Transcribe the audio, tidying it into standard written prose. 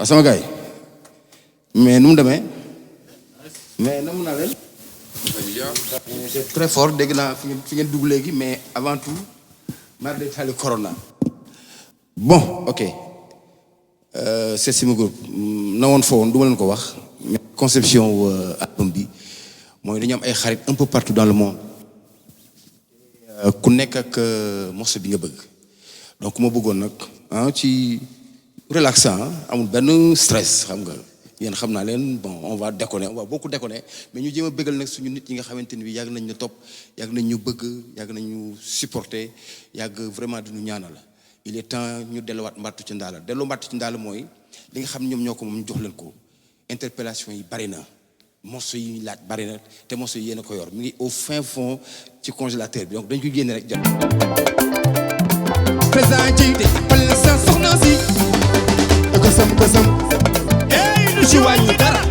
sama gars yi mais nu mu demee mais namu naa leen. c'est très fort dégg naa fi ngeen dugg léegi mais avant tout maa ngi lay corona. bon ok c'est Sima Group na woon foo woon du ma leen ko wax. conception album bi mooy dañu am ay xarit un peu partout dans le monde. ku nekk ak morceau bi nga bëgg donc ma bëggoon nag ci relaxant amul benn stress xam nga yéen xam naa leen bon on va déconner on va beaucoup déconner mais ñu jéem a bëggal nag suñu nit yi nga xamante ni bi yàgg nañ ñu topp yàgg nañ ñu bëgg yàgg nañ ñu supporter yàgg vraiment di ñu ñaanal il est temps ñu delluwaat mbattu ci ndaala delloo mbattu ci ndaala mooy li nga xam ñoom ñoo ko moom ñu jox leen ko interpellation yi bari na morceau yi laaj bari na te morceau yi yéen a ko yor mi ngi au fin fond ci congélateur bi donc dañ koy génne rek jot. président jiite wala sa soxna si. kësam kësam. hey lu ci wàññi dara.